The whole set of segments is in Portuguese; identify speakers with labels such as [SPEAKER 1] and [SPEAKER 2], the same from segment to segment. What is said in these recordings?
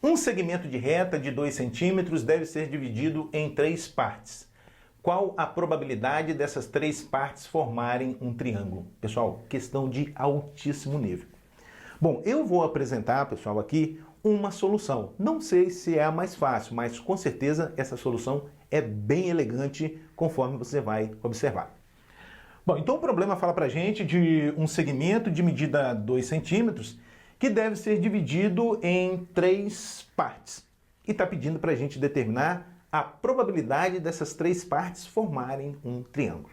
[SPEAKER 1] Um segmento de reta de 2 centímetros deve ser dividido em 3 partes. Qual a probabilidade dessas 3 partes formarem um triângulo? Pessoal, questão de altíssimo nível. Bom, eu vou apresentar, pessoal, aqui uma solução. Não sei se é a mais fácil, mas com certeza essa solução é bem elegante conforme você vai observar. Bom, então o problema fala pra gente de um segmento de medida 2 centímetros que deve ser dividido em 3 partes. E está pedindo para a gente determinar a probabilidade dessas 3 partes formarem um triângulo.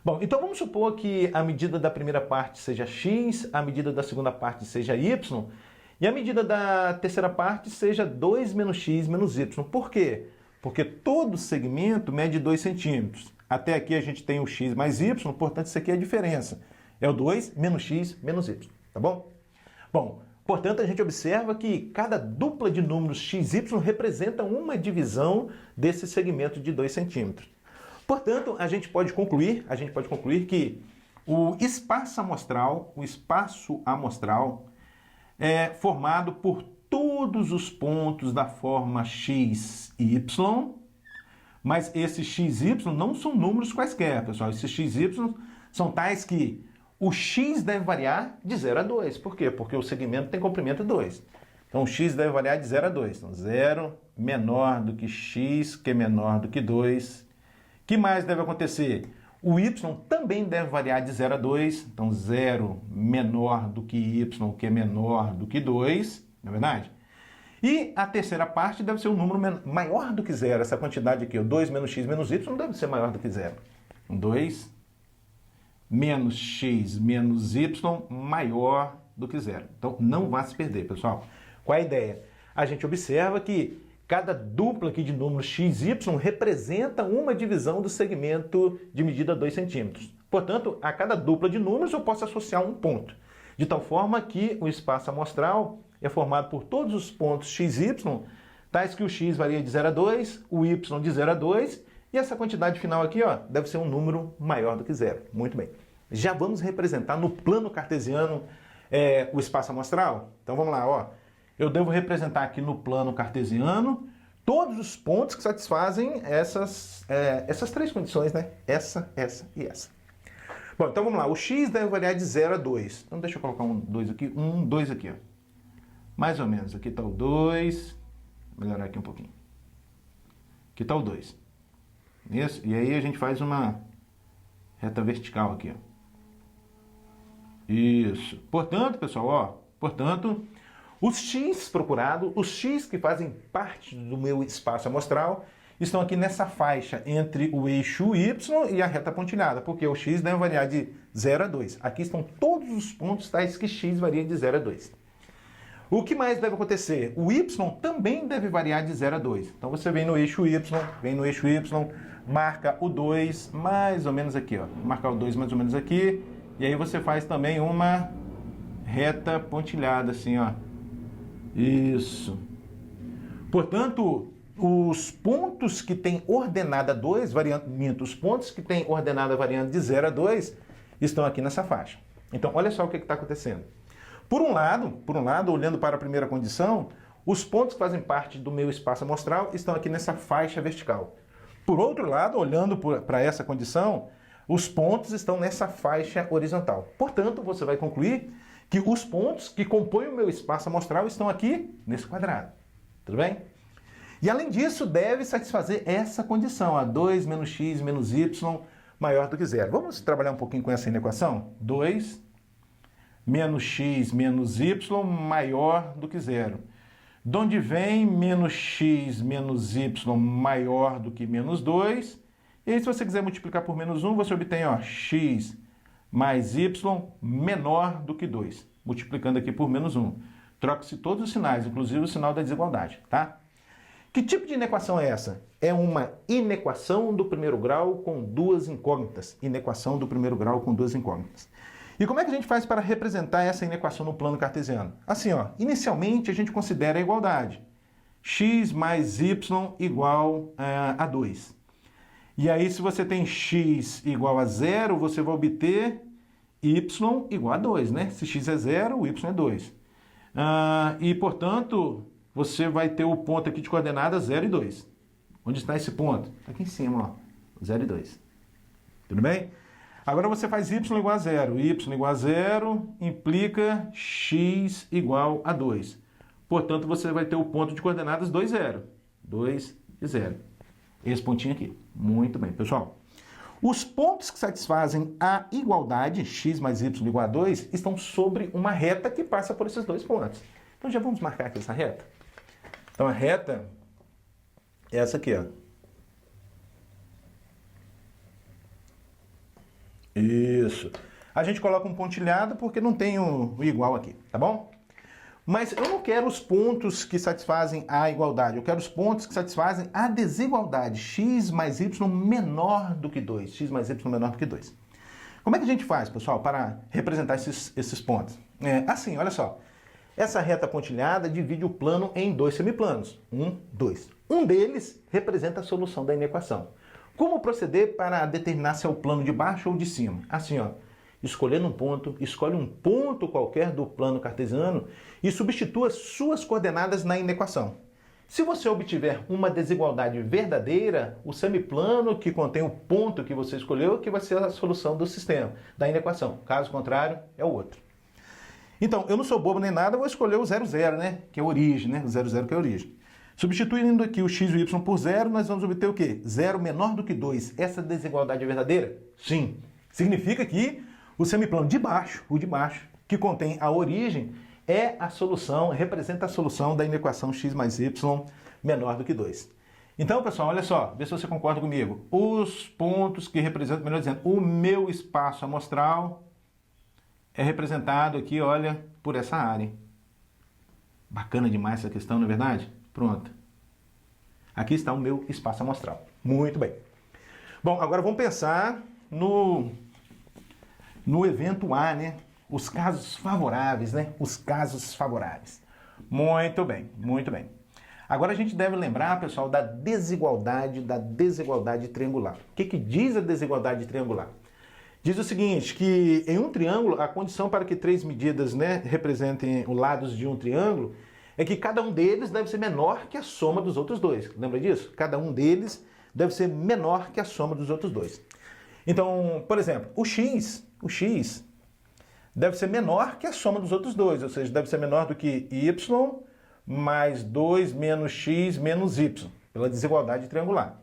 [SPEAKER 1] Bom, então vamos supor que a medida da primeira parte seja x, a medida da segunda parte seja y, e a medida da terceira parte seja 2 menos x menos y. Por quê? Porque todo segmento mede 2 centímetros. Até aqui a gente tem o x mais y, portanto isso aqui é a diferença. É o 2 menos x menos y, tá bom? Bom, portanto, a gente observa que cada dupla de números x, y representa uma divisão desse segmento de 2 centímetros. Portanto, a gente pode concluir que o espaço amostral é formado por todos os pontos da forma x e y, mas esses x e y não são números quaisquer, pessoal. Esses x e y são tais que o x deve variar de 0 a 2. Por quê? Porque o segmento tem comprimento 2. Então, o x deve variar de 0 a 2. Então, 0 menor do que x, que é menor do que 2. O que mais deve acontecer? O y também deve variar de 0 a 2. Então, 0 menor do que y, que é menor do que 2. Não é verdade? E a terceira parte deve ser um número maior do que 0. Essa quantidade aqui, o 2 menos x menos y, deve ser maior do que 0. 2 menos x menos y maior do que 0. Então, não vá se perder, pessoal. Qual é a ideia? A gente observa que cada dupla aqui de números x e y representa uma divisão do segmento de medida 2 centímetros. Portanto, a cada dupla de números eu posso associar um ponto, de tal forma que o espaço amostral é formado por todos os pontos x e y, tais que o x varia de 0 a 2, o y de 0 a 2, e essa quantidade final aqui, ó, deve ser um número maior do que 0. Muito bem. Já vamos representar no plano cartesiano o espaço amostral? Então vamos lá, ó. Eu devo representar aqui no plano cartesiano todos os pontos que satisfazem essas 3 condições, né? Essa e essa. Bom, então vamos lá. O x deve variar de 0 a 2. Então deixa eu colocar um 2 aqui. 2 aqui, ó. Mais ou menos. Aqui está o 2. Vou melhorar aqui um pouquinho. Aqui está o 2. Isso? E aí a gente faz uma reta vertical aqui, ó. Isso. Portanto, pessoal, ó, os x procurados, os x que fazem parte do meu espaço amostral, estão aqui nessa faixa entre o eixo y e a reta pontilhada, porque o x deve variar de 0 a 2. Aqui estão todos os pontos tais que x varia de 0 a 2. O que mais deve acontecer? O y também deve variar de 0 a 2. Então você vem no eixo y, marca o 2 mais ou menos aqui, ó. Marcar o 2 mais ou menos aqui. E aí você faz também uma reta pontilhada, assim, ó. Isso. Portanto, os pontos que têm ordenada 2, os pontos que têm ordenada variando de 0 a 2, estão aqui nessa faixa. Então, olha só o que está acontecendo. Por um lado, olhando para a primeira condição, os pontos que fazem parte do meu espaço amostral estão aqui nessa faixa vertical. Por outro lado, olhando para essa condição, os pontos estão nessa faixa horizontal. Portanto, você vai concluir que os pontos que compõem o meu espaço amostral estão aqui nesse quadrado. Tudo bem? E além disso, deve satisfazer essa condição, a 2 menos x menos y maior do que 0. Vamos trabalhar um pouquinho com essa inequação? 2 menos x menos y maior do que 0. De onde vem menos x menos y maior do que menos 2? E aí, se você quiser multiplicar por menos 1, você obtém, ó, x mais y menor do que 2. Multiplicando aqui por menos 1. Troca-se todos os sinais, inclusive o sinal da desigualdade, tá? Que tipo de inequação é essa? É uma inequação do primeiro grau com 2 incógnitas. Inequação do primeiro grau com 2 incógnitas. E como é que a gente faz para representar essa inequação no plano cartesiano? Assim, ó, inicialmente a gente considera a igualdade. X mais y igual a 2. E aí, se você tem x igual a 0, você vai obter y igual a 2, né? Se x é 0, o y é 2. E, portanto, você vai ter o ponto aqui de coordenadas 0 e 2. Onde está esse ponto? Aqui em cima, ó, 0 e 2. Tudo bem? Agora você faz y igual a 0. Y igual a 0 implica x igual a 2. Portanto, você vai ter o ponto de coordenadas 2, 0. 2 e 0. Esse pontinho aqui. Muito bem, pessoal. Os pontos que satisfazem a igualdade, x mais y igual a 2, estão sobre uma reta que passa por esses dois pontos. Então já vamos marcar aqui essa reta. Então a reta é essa aqui, ó. Isso. A gente coloca um pontilhado porque não tem o igual aqui, tá bom? Mas eu não quero os pontos que satisfazem a igualdade, eu quero os pontos que satisfazem a desigualdade, x mais y menor do que 2, x mais y menor do que 2. Como é que a gente faz, pessoal, para representar esses pontos? Assim, olha só, essa reta pontilhada divide o plano em dois semiplanos, 1, 2. Um deles representa a solução da inequação. Como proceder para determinar se é o plano de baixo ou de cima? Assim, ó, escolhendo um ponto, escolhe um ponto qualquer do plano cartesiano e substitua suas coordenadas na inequação. Se você obtiver uma desigualdade verdadeira, o semiplano que contém o ponto que você escolheu que vai ser a solução do sistema, da inequação. Caso contrário, é o outro. Então, eu não sou bobo nem nada, vou escolher o 0, 0, né? Que é a origem, né? O 0, 0 que é a origem. Substituindo aqui o x e o y por 0, nós vamos obter o quê? 0 menor do que 2. Essa desigualdade é verdadeira? Sim. Significa que o semiplano de baixo, o de baixo, que contém a origem, é a solução, representa a solução da inequação x mais y menor do que 2. Então, pessoal, olha só, vê se você concorda comigo. Os pontos que representam, melhor dizendo, o meu espaço amostral é representado aqui, olha, por essa área. Bacana demais essa questão, não é verdade? Pronto. Aqui está o meu espaço amostral. Muito bem. Bom, agora vamos pensar no evento A, né? Os casos favoráveis, né? Os casos favoráveis. Muito bem, muito bem. Agora a gente deve lembrar, pessoal, da desigualdade triangular. O que diz a desigualdade triangular? Diz o seguinte, que em um triângulo, a condição para que três medidas, né, representem os lados de um triângulo é que cada um deles deve ser menor que a soma dos outros dois. Lembra disso? Cada um deles deve ser menor que a soma dos outros dois. Então, por exemplo, o x deve ser menor que a soma dos outros dois, ou seja, deve ser menor do que y mais 2 menos x menos y, pela desigualdade triangular.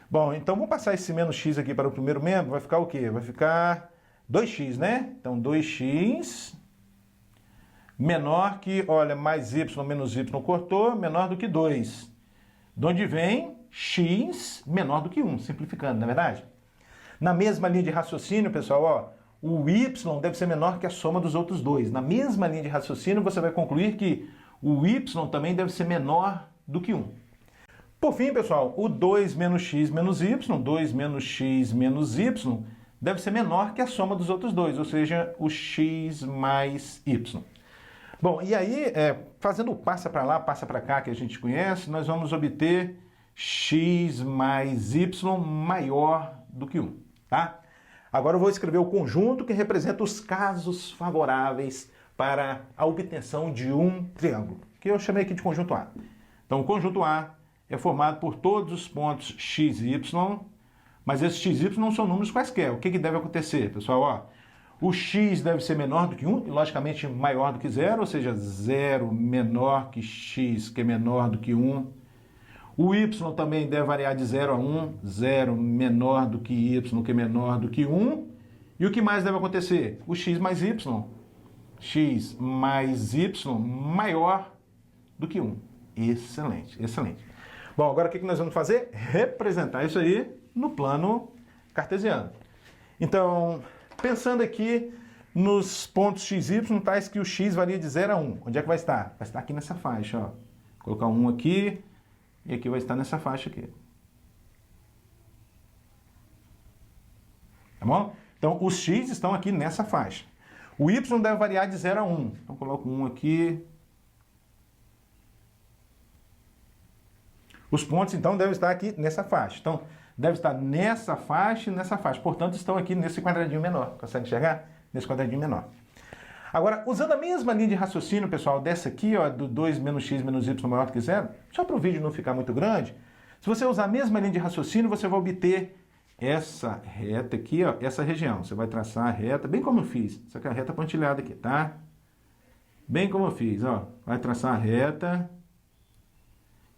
[SPEAKER 1] Bom, então vamos passar esse menos x aqui para o primeiro membro, vai ficar o quê? Vai ficar 2x, né? Então 2x menor que, olha, mais y menos y cortou, menor do que 2. De onde vem x menor do que 1, simplificando, não é verdade? Na mesma linha de raciocínio, pessoal, ó, o y deve ser menor que a soma dos outros dois. Na mesma linha de raciocínio, você vai concluir que o y também deve ser menor do que 1. Por fim, pessoal, o 2 menos x menos y, 2 menos x menos y, deve ser menor que a soma dos outros dois, ou seja, o x mais y. Bom, e aí, fazendo o passa para lá, passa para cá que a gente conhece, nós vamos obter x mais y maior do que 1, tá? Agora eu vou escrever o conjunto que representa os casos favoráveis para a obtenção de um triângulo, que eu chamei aqui de conjunto A. Então, o conjunto A é formado por todos os pontos x e y, mas esses x e y não são números quaisquer. O que deve acontecer, pessoal? Ó, o x deve ser menor do que 1, e logicamente maior do que 0, ou seja, 0 menor que x, que é menor do que 1. O y também deve variar de 0 a 1, 0 menor do que y, que é menor do que 1. E o que mais deve acontecer? O x mais y maior do que 1. Excelente, excelente. Bom, agora o que nós vamos fazer? Representar isso aí no plano cartesiano. Então, pensando aqui nos pontos x e y, tais que o x varia de 0 a 1. Onde é que vai estar? Vai estar aqui nessa faixa, ó. Vou colocar um aqui e aqui vai estar nessa faixa aqui. Tá bom? Então, os x estão aqui nessa faixa. O y deve variar de 0 a 1. Então, coloco um aqui. Os pontos, então, devem estar aqui nessa faixa. Então, deve estar nessa faixa e nessa faixa. Portanto, estão aqui nesse quadradinho menor. Consegue enxergar? Nesse quadradinho menor. Agora, usando a mesma linha de raciocínio, pessoal, dessa aqui, ó, do 2 menos x menos y maior do que zero, só para o vídeo não ficar muito grande, se você usar a mesma linha de raciocínio, você vai obter essa reta aqui, ó, essa região. Você vai traçar a reta, bem como eu fiz. Essa aqui é a reta pontilhada aqui, tá? Bem como eu fiz, ó. Vai traçar a reta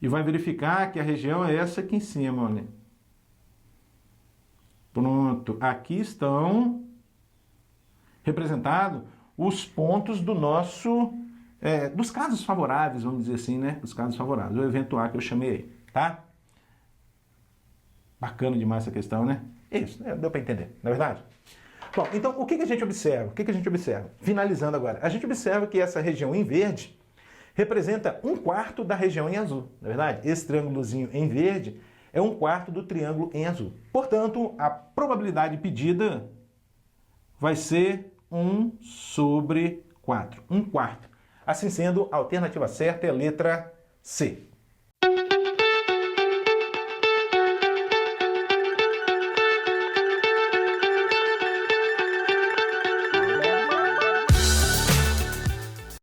[SPEAKER 1] e vai verificar que a região é essa aqui em cima, olha. Pronto. Aqui estão representados os pontos do nosso, dos casos favoráveis, vamos dizer assim, né? Dos casos favoráveis, o evento A que eu chamei aí, tá? Bacana demais essa questão, né? Isso, deu para entender, não é verdade? Bom, então o que a gente observa? O que a gente observa? Finalizando agora, a gente observa que essa região em verde representa 1/4 da região em azul, não é verdade? Esse triângulozinho em verde é 1/4 do triângulo em azul. Portanto, a probabilidade pedida vai ser 1/4. 1/4. Assim sendo, a alternativa certa é a letra C.